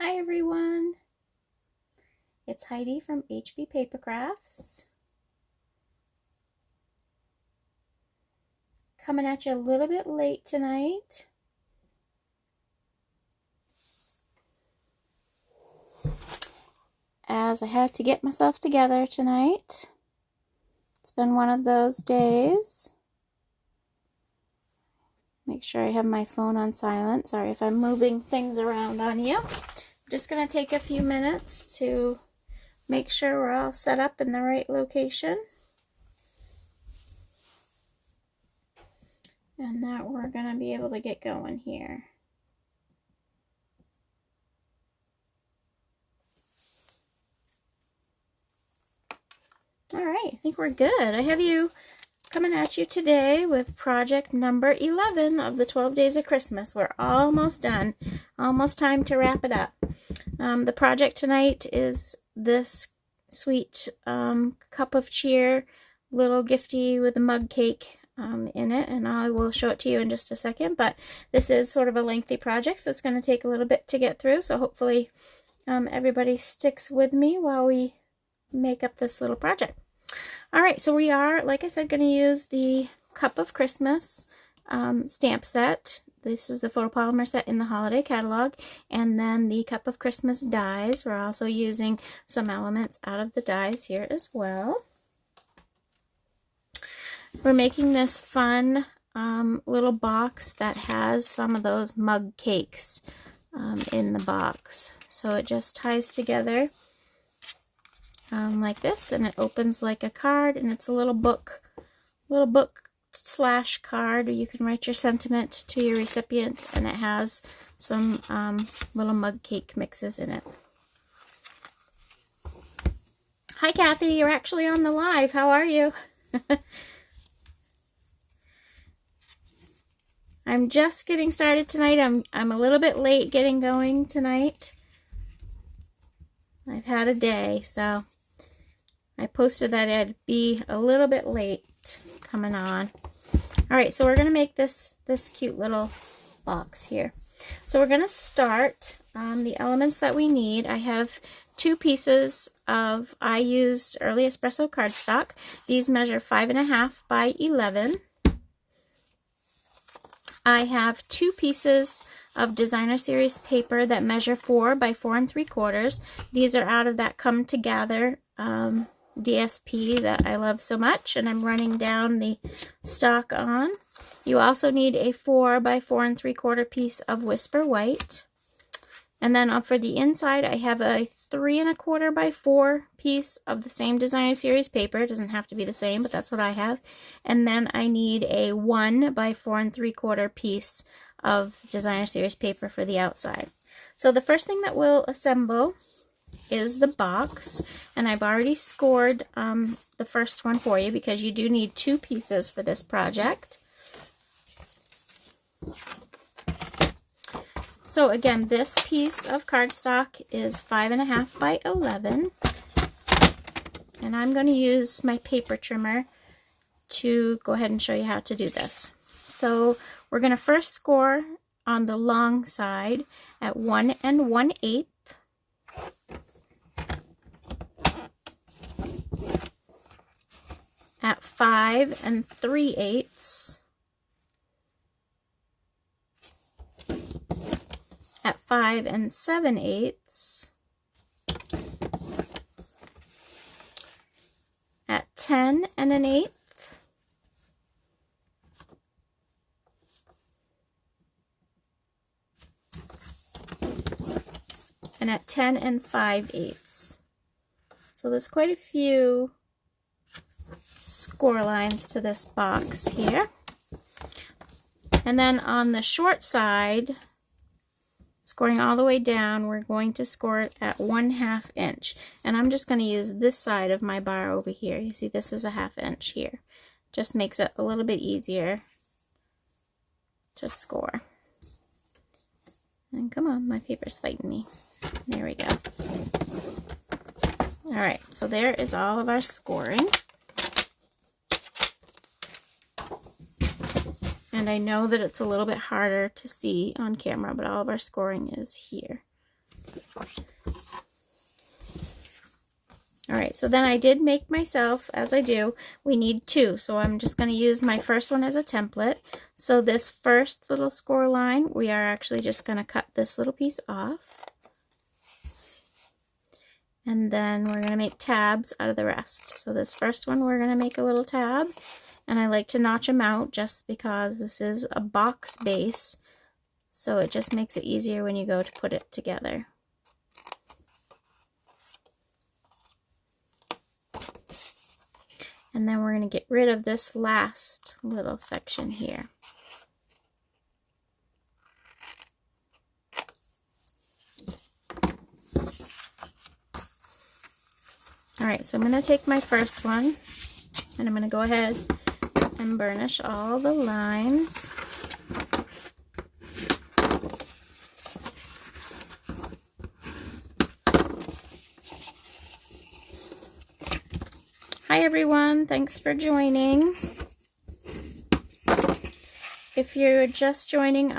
Hi everyone, it's Heidi from HB Paper Crafts. Coming at you a little bit late tonight. As I had to get myself together tonight. It's been one of those days. Make sure I have my phone on silent. Sorry if I'm moving things around on you. I'm just going to take a few minutes to make sure we're all set up in the right location. And that we're going to be able to get going here. All right, I think we're good. I have you coming at you today with project number 11 of the 12 Days of Christmas. We're almost done. Almost time to wrap it up. The project tonight is this sweet cup of cheer, little gifty with a mug cake in it, and I will show it to you in just a second, but this is sort of a lengthy project, so it's going to take a little bit to get through, so hopefully everybody sticks with me while we make up this little project. All right, so we are, like I said, going to use the Cup of Christmas stamp set. This is the photopolymer set in the holiday catalog, and then the Cup of Christmas dies. We're also using some elements out of the dies here as well. We're making this fun little box that has some of those mug cakes in the box. So it just ties together like this, and it opens like a card, and it's a little book slash card. You can write your sentiment to your recipient, and it has some little mug cake mixes in it. Hi Kathy, you're actually on the live. How are you? I'm just getting started tonight. I'm a little bit late getting going tonight. I've had a day, so I posted that I'd be a little bit late coming on. All right, so we're going to make this cute little box here. So we're going to start the elements that we need. I have 2 pieces of, I used Early Espresso cardstock. These measure 5.5 by 11. I have 2 pieces of Designer Series paper that measure 4 by 4 3/4. These are out of that Come Together DSP that I love so much, and I'm running down the stock on. You also need a 4 by 4 3/4 piece of Whisper White. And then for the inside, I have a 3 1/4 by 4 piece of the same Designer Series paper. It doesn't have to be the same, but that's what I have. And then I need a 1 by 4 3/4 piece of Designer Series paper for the outside. So the first thing that we'll assemble is the box, and I've already scored the first one for you because you do need 2 pieces for this project. So again, this piece of cardstock is 5.5 by 11, and I'm going to use my paper trimmer to go ahead and show you how to do this. So we're going to first score on the long side at 1 1/8. At 5 3/8, at 5 7/8, at 10 1/8, and at 10 5/8. So there's quite a few score lines to this box here. And then on the short side, scoring all the way down, we're going to score it at 1/2 inch. And I'm just going to use this side of my bar over here. You see this is a 1/2 inch here. Just makes it a little bit easier to score. And come on, my paper's fighting me. There we go. All right, so there is all of our scoring. And I know that it's a little bit harder to see on camera, but all of our scoring is here. Alright, so then I did make myself, as I do, we need two. So I'm just going to use my first one as a template. So this first little score line, we are actually just going to cut this little piece off. And then we're going to make tabs out of the rest. So this first one, we're going to make a little tab. And I like to notch them out just because this is a box base. So it just makes it easier when you go to put it together. And then we're going to get rid of this last little section here. Alright, so I'm going to take my first one and I'm going to go ahead and burnish all the lines. Hi everyone, thanks for joining. If you're just joining,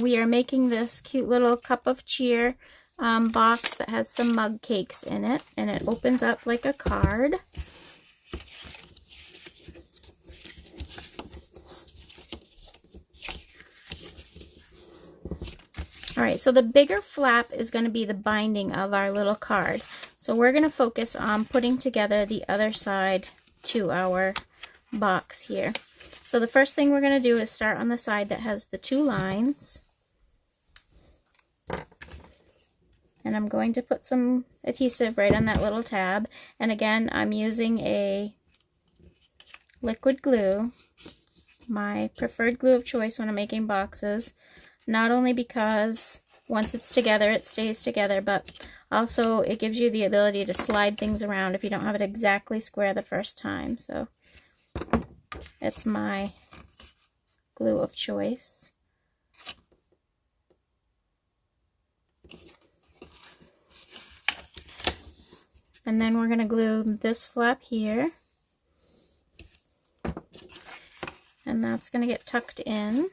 we are making this cute little cup of cheer box that has some mug cakes in it, and it opens up like a card. Alright, so the bigger flap is going to be the binding of our little card. So we're going to focus on putting together the other side to our box here. So the first thing we're going to do is start on the side that has the two lines. And I'm going to put some adhesive right on that little tab. And again, I'm using a liquid glue, my preferred glue of choice when I'm making boxes. Not only because once it's together, it stays together, but also it gives you the ability to slide things around if you don't have it exactly square the first time. So it's my glue of choice. And then we're going to glue this flap here. And that's going to get tucked in.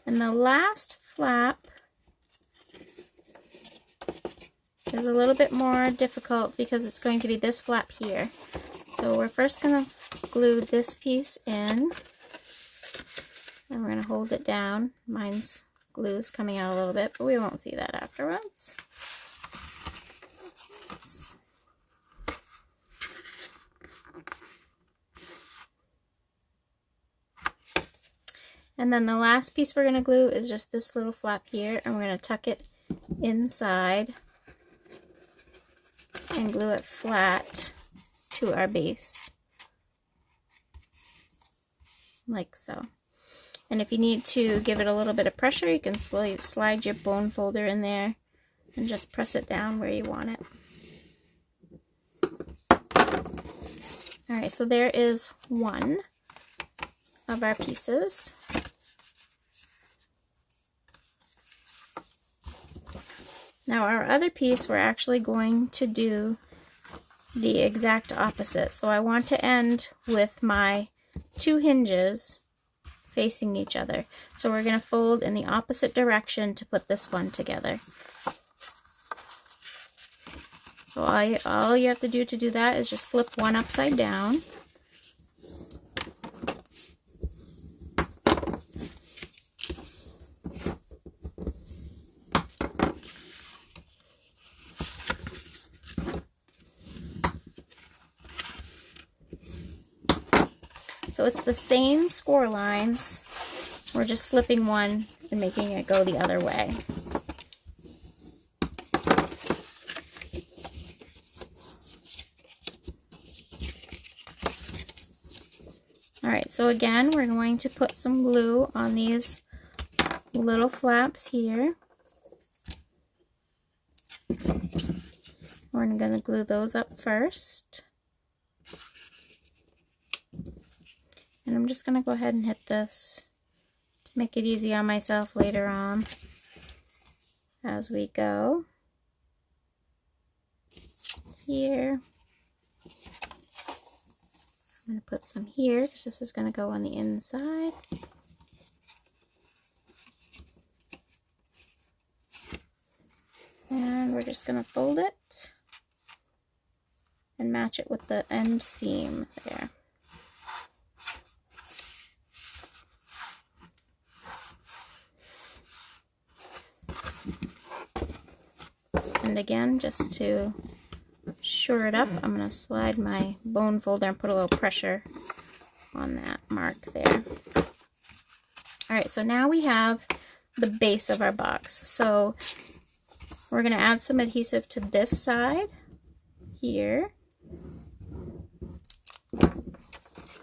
And the last flap is a little bit more difficult because it's going to be this flap here. So we're first going to glue this piece in. And we're going to hold it down. Mine's glue's coming out a little bit, but we won't see that afterwards. And then the last piece we're going to glue is just this little flap here, and we're going to tuck it inside and glue it flat to our base, like so. And if you need to give it a little bit of pressure, you can slide your bone folder in there and just press it down where you want it. Alright, so there is one of our pieces. Now our other piece, we're actually going to do the exact opposite. So I want to end with my two hinges facing each other. So we're going to fold in the opposite direction to put this one together. So all you have to do that is just flip one upside down. So it's the same score lines, we're just flipping one and making it go the other way. Alright, so again, we're going to put some glue on these little flaps here. We're going to glue those up first. And I'm just going to go ahead and hit this to make it easy on myself later on as we go. Here. I'm going to put some here because this is going to go on the inside. we're just going to fold it and match it with the end seam there. And again, just to shore it up, I'm going to slide my bone folder and put a little pressure on that mark there. Alright, so now we have the base of our box. So we're going to add some adhesive to this side here.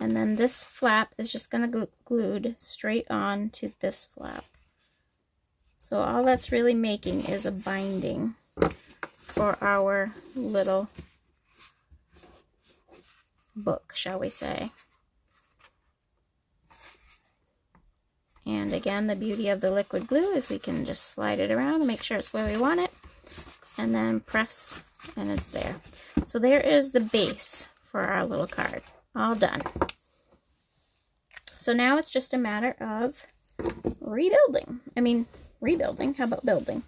And then this flap is just going to glued straight on to this flap. So all that's really making is a binding for our little book, shall we say. And again, the beauty of the liquid glue is we can just slide it around and make sure it's where we want it, and then press, and it's there. So there is the base for our little card, all done. So now it's just a matter of rebuilding. Rebuilding, how about building?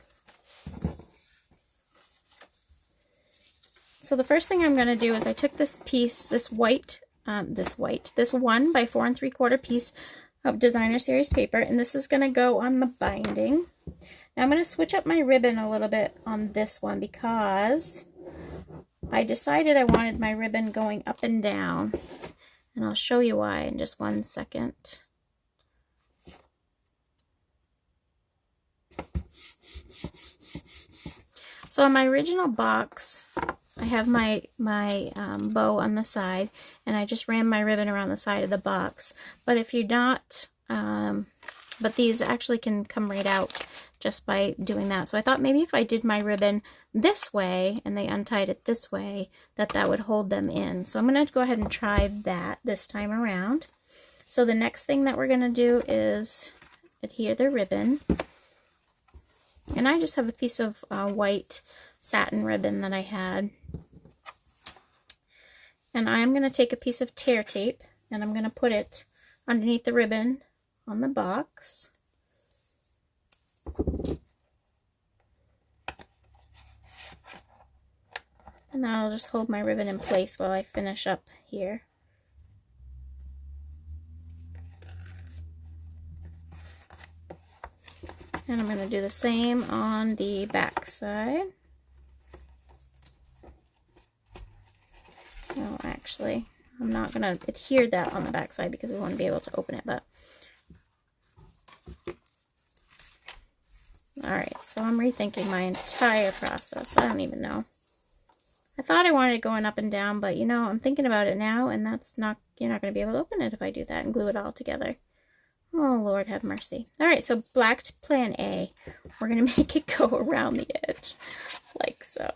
So the first thing I'm going to do is I took this piece, this 1 by 4 3/4 piece of Designer Series paper, and this is going to go on the binding. Now I'm going to switch up my ribbon a little bit on this one because I decided I wanted my ribbon going up and down, and I'll show you why in just 1 second. So on my original box, I have my bow on the side, and I just ran my ribbon around the side of the box. But if you're not, but these actually can come right out just by doing that. So I thought maybe if I did my ribbon this way and they untied it this way, that would hold them in. So I'm going to go ahead and try that this time around. So the next thing that we're going to do is adhere the ribbon. And I just have a piece of white satin ribbon that I had. And I'm going to take a piece of tear tape and I'm going to put it underneath the ribbon on the box. And that'll just hold my ribbon in place while I finish up here. And I'm going to do the same on the back side. No, actually, I'm not going to adhere that on the back side because we want to be able to open it, but alright, so I'm rethinking my entire process. I don't even know. I thought I wanted it going up and down, but you know, I'm thinking about it now, and that's not, you're not going to be able to open it if I do that and glue it all together. Oh, Lord have mercy. Alright, so black plan A. We're going to make it go around the edge, like so.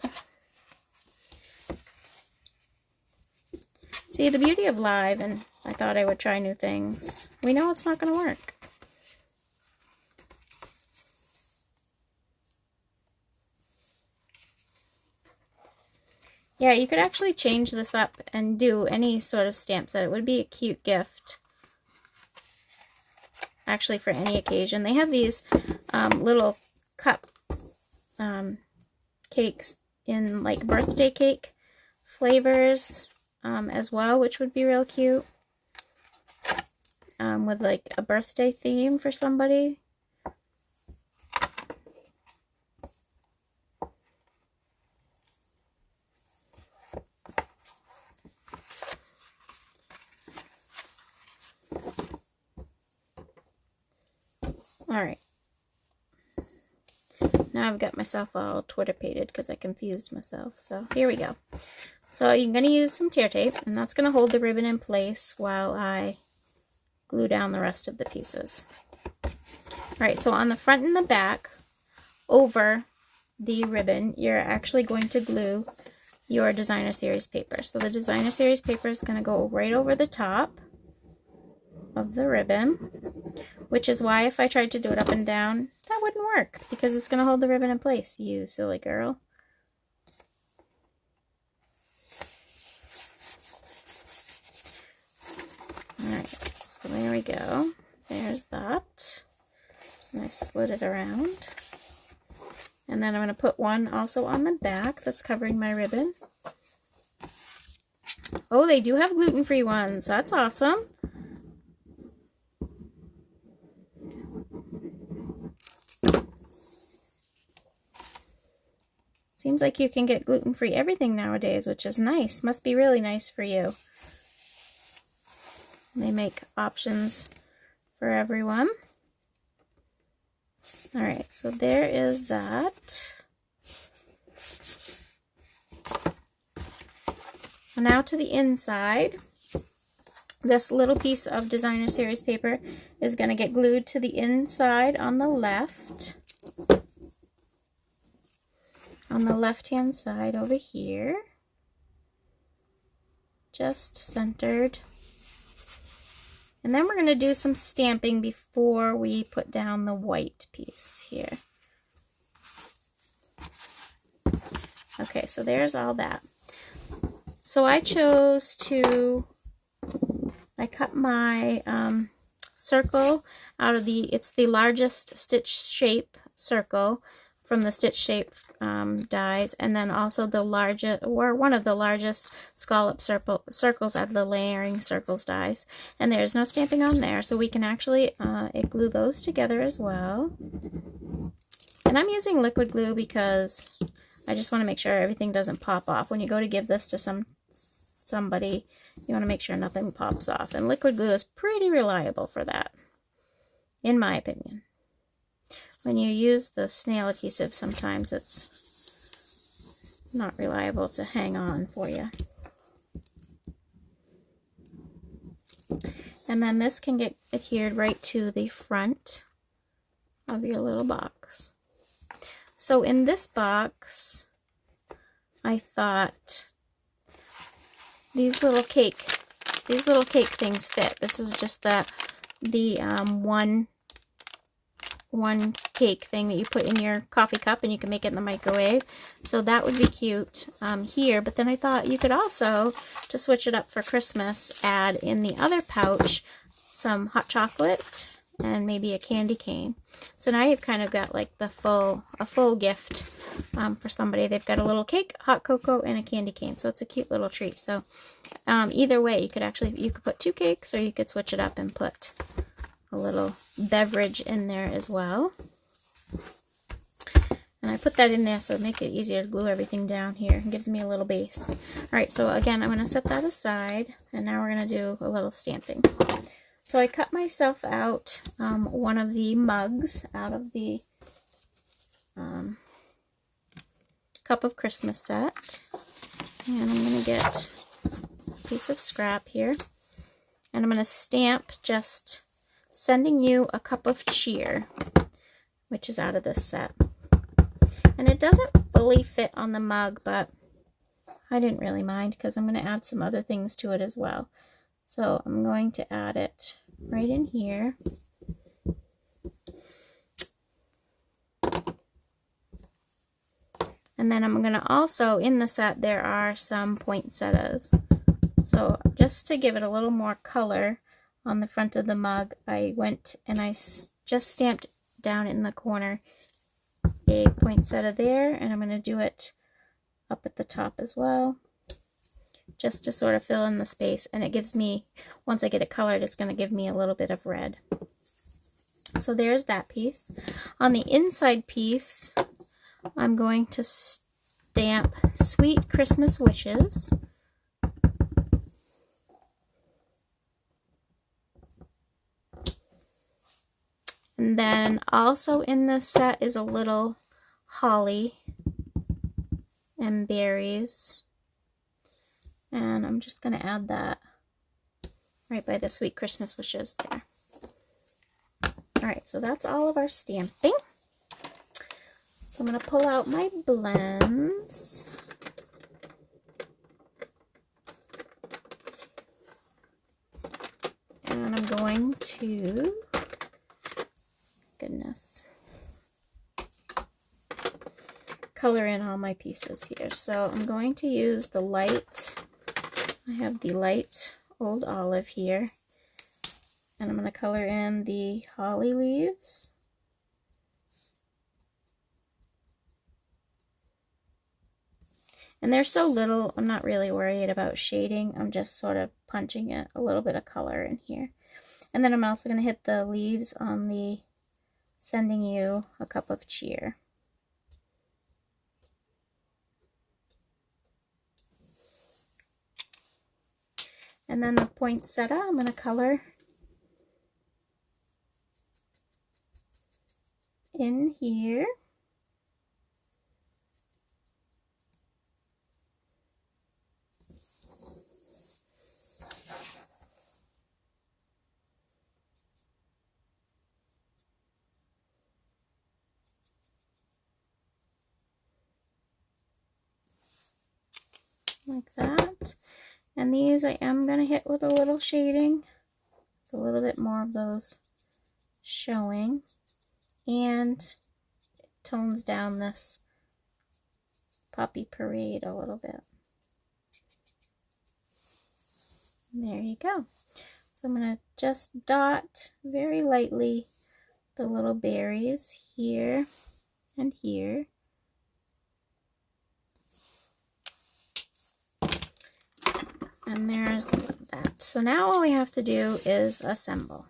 See, the beauty of live, and I thought I would try new things. We know it's not going to work. Yeah, you could actually change this up and do any sort of stamp set. It would be a cute gift. Actually, for any occasion. They have these little cup cakes in like birthday cake flavors as well, which would be real cute with like a birthday theme for somebody. Alright, now I've got myself all Twitter-pated because I confused myself. So here we go. So you're going to use some tear tape, and that's going to hold the ribbon in place while I glue down the rest of the pieces. Alright, so on the front and the back, over the ribbon, you're actually going to glue your Designer Series paper. So the Designer Series paper is going to go right over the top of the ribbon, which is why if I tried to do it up and down, that wouldn't work, because it's going to hold the ribbon in place, you silly girl. Alright, so there we go. There's that. So I slid it around. And then I'm going to put one also on the back that's covering my ribbon. Oh, they do have gluten-free ones. That's awesome. Seems like you can get gluten-free everything nowadays, which is nice. Must be really nice for you. They make options for everyone. All right, so there is that. So now to the inside. This little piece of designer series paper is going to get glued to the inside on the left. On the left-hand side over here. Just centered. And then we're going to do some stamping before we put down the white piece here. Okay, so there's all that. So I chose to, I cut my circle out of it's the largest stitch shape circle from the stitch shape dies, and then also the largest, or one of the largest scallop circles out of the layering circles dies. And there's no stamping on there, so we can actually glue those together as well. And I'm using liquid glue because I just want to make sure everything doesn't pop off. When you go to give this to somebody, you want to make sure nothing pops off. And liquid glue is pretty reliable for that, in my opinion. When you use the snail adhesive, sometimes it's not reliable to hang on for you. And then this can get adhered right to the front of your little box. So in this box, I thought these little cake things fit. This is just the one cake thing that you put in your coffee cup, and you can make it in the microwave. So that would be cute here. But then I thought you could also, to switch it up for Christmas, add in the other pouch some hot chocolate and maybe a candy cane. So now you've kind of got like a full gift for somebody. They've got a little cake, hot cocoa, and a candy cane. So it's a cute little treat. So either way, you could put 2 cakes, or you could switch it up and put a little beverage in there as well. And I put that in there so it make it easier to glue everything down here. It gives me a little base. All right, so again, I'm going to set that aside, and now we're going to do a little stamping. So I cut myself out one of the mugs out of the Cup of Christmas set. And I'm going to get a piece of scrap here. And I'm going to stamp just Sending You a Cup of Cheer, which is out of this set. And it doesn't fully fit on the mug, but I didn't really mind because I'm going to add some other things to it as well. So I'm going to add it right in here. And then I'm going to also, in the set, there are some poinsettias. So just to give it a little more color on the front of the mug, I went and I just stamped down in the corner a poinsettia there, and I'm going to do it up at the top as well, just to sort of fill in the space. And it gives me, once I get it colored, it's going to give me a little bit of red. So there's that piece. On the inside piece, I'm going to stamp Sweet Christmas Wishes. And then also in this set is a little holly and berries. And I'm just going to add that right by the Sweet Christmas Wishes there. Alright, so that's all of our stamping. So I'm going to pull out my blends. And I'm going to, goodness, color in all my pieces here. So I'm going to use the light, I have the light Old Olive here, and I'm going to color in the holly leaves. And they're so little, I'm not really worried about shading. I'm just sort of punching it a little bit of color in here. And then I'm also going to hit the leaves on the Sending You a Cup of Cheer. And then the poinsettia, I'm going to color in here. Like that. And these I am going to hit with a little shading. It's a little bit more of those showing. And it tones down this Poppy Parade a little bit. And there you go. So I'm going to just dot very lightly the little berries here and here. And there's that. So now all we have to do is assemble.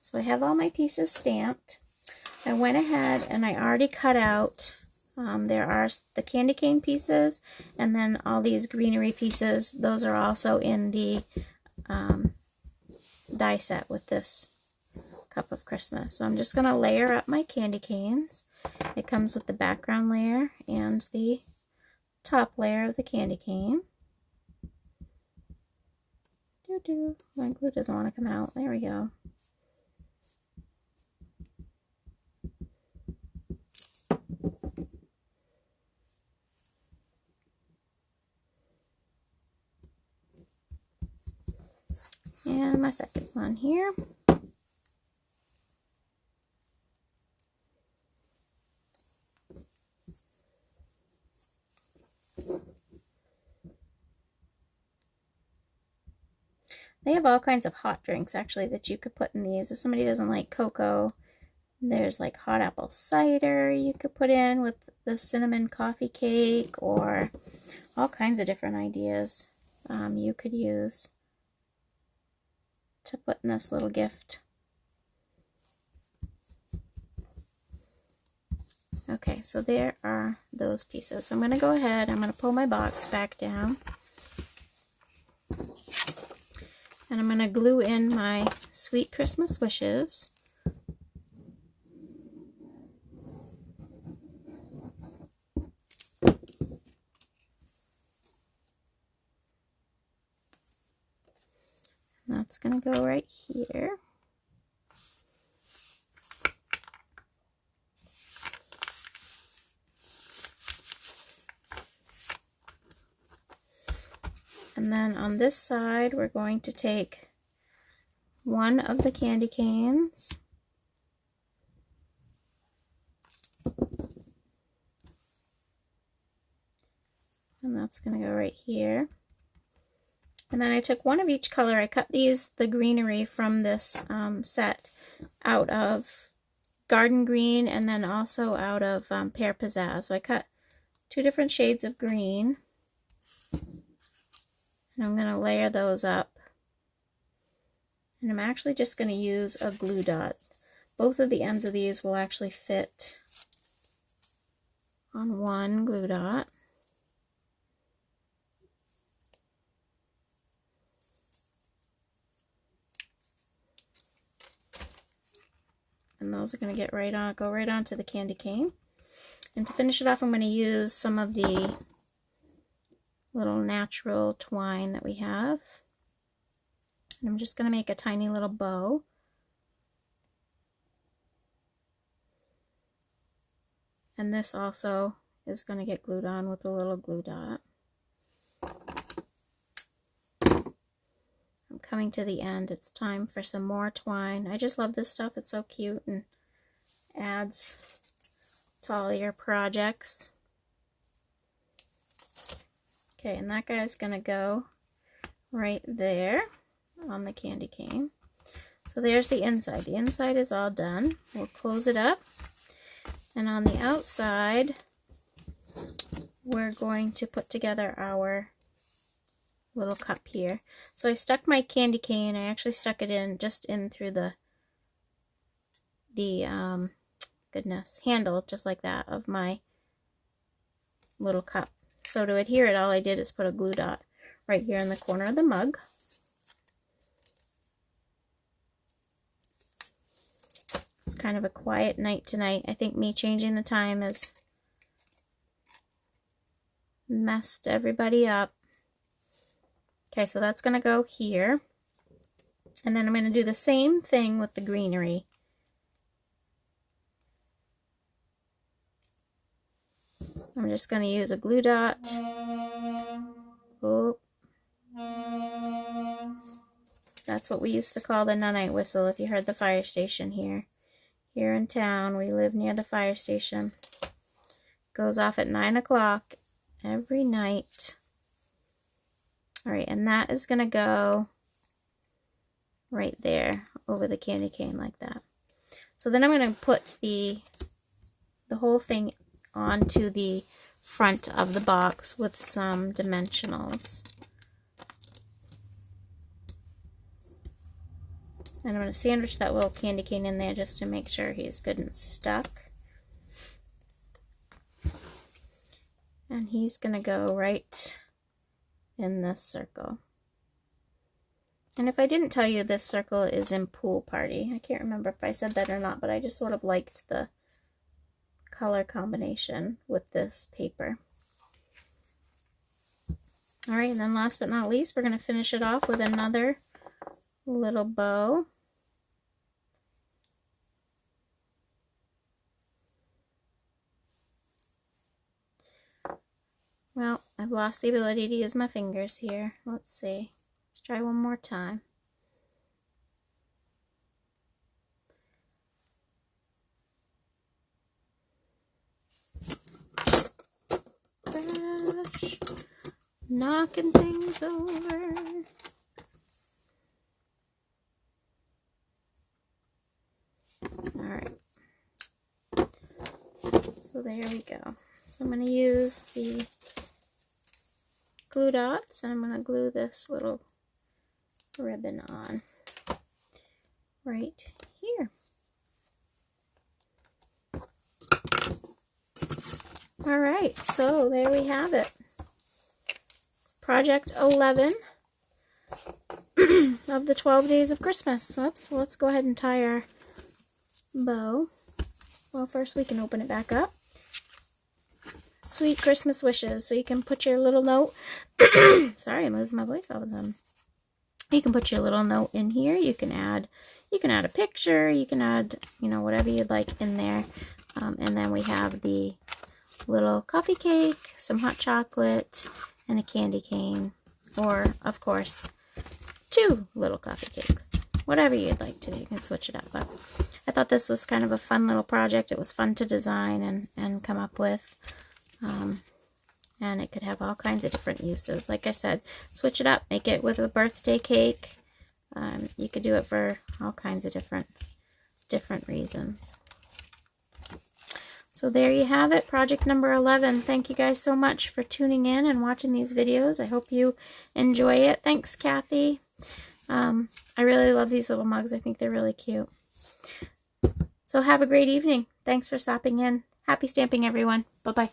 So I have all my pieces stamped. I went ahead and I already cut out, there are the candy cane pieces and then all these greenery pieces. Those are also in the die set with this Cup of Christmas. So I'm just going to layer up my candy canes. It comes with the background layer and the top layer of the candy cane. My glue doesn't want to come out. There we go. And my second one here. They have all kinds of hot drinks actually that you could put in these. If somebody doesn't like cocoa, there's like hot apple cider you could put in with the cinnamon coffee cake, or all kinds of different ideas you could use to put in this little gift. Okay, so there are those pieces. So I'm going to go ahead, I'm going to pull my box back down. And I'm going to glue in my Sweet Christmas Wishes. And that's going to go right here. And then on this side, we're going to take one of the candy canes and that's going to go right here. And then I took one of each color. I cut the greenery from this set out of Garden Green and then also out of Pear Pizzazz. So I cut 2 different shades of green. And I'm going to layer those up. And I'm actually just going to use a glue dot. Both of the ends of these will actually fit on one glue dot. And those are going to get right on, go right onto the candy cane. And to finish it off, I'm going to use some of the little natural twine that we have. And I'm just going to make a tiny little bow. And this also is going to get glued on with a little glue dot. I'm coming to the end. It's time for some more twine. I just love this stuff. It's so cute and adds to all your projects. Okay, and that guy's going to go right there on the candy cane. So there's the inside. The inside is all done. We'll close it up. And on the outside, we're going to put together our little cup here. So I stuck my candy cane, I actually stuck it in just in through the goodness, handle, just like that, of my little cup. So to adhere it, all I did is put a glue dot right here in the corner of the mug. It's kind of a quiet night tonight. I think me changing the time has messed everybody up. Okay, so that's going to go here. And then I'm going to do the same thing with the greenery. I'm just going to use a glue dot. Oh. That's what we used to call the nunite whistle if you heard the fire station here. Here in town, we live near the fire station. Goes off at 9 o'clock every night. Alright, and that is going to go right there over the candy cane like that. So then I'm going to put the whole thing onto the front of the box with some dimensionals. And I'm going to sandwich that little candy cane in there just to make sure he's good and stuck. And he's going to go right in this circle. And if I didn't tell you, this circle is in Pool Party. I can't remember if I said that or not, but I just sort of liked the color combination with this paper. Alright, and then last but not least, we're going to finish it off with another little bow. Well, I've lost the ability to use my fingers here. Let's see. Let's try one more time. Crash. Knocking things over. Alright. So there we go. So I'm going to use the glue dots and I'm going to glue this little ribbon on right here. Alright, so there we have it. Project 11 of the 12 Days of Christmas. Oops, so let's go ahead and tie our bow. Well, first we can open it back up. Sweet Christmas wishes. So you can put your little note. Sorry, I'm losing my voice all the time. You can put your little note in here. You can add a picture. You can add, whatever you'd like in there. And then we have the little coffee cake, some hot chocolate, and a candy cane. Or, of course, 2 little coffee cakes. Whatever you'd like to do, you can switch it up. But I thought this was kind of a fun little project. It was fun to design and come up with. And it could have all kinds of different uses. Like I said, switch it up. Make it with a birthday cake. You could do it for all kinds of different reasons. So there you have it, project number 11. Thank you guys so much for tuning in and watching these videos. I hope you enjoy it. Thanks, Kathy. I really love these little mugs. I think they're really cute. So have a great evening. Thanks for stopping in. Happy stamping, everyone. Bye-bye.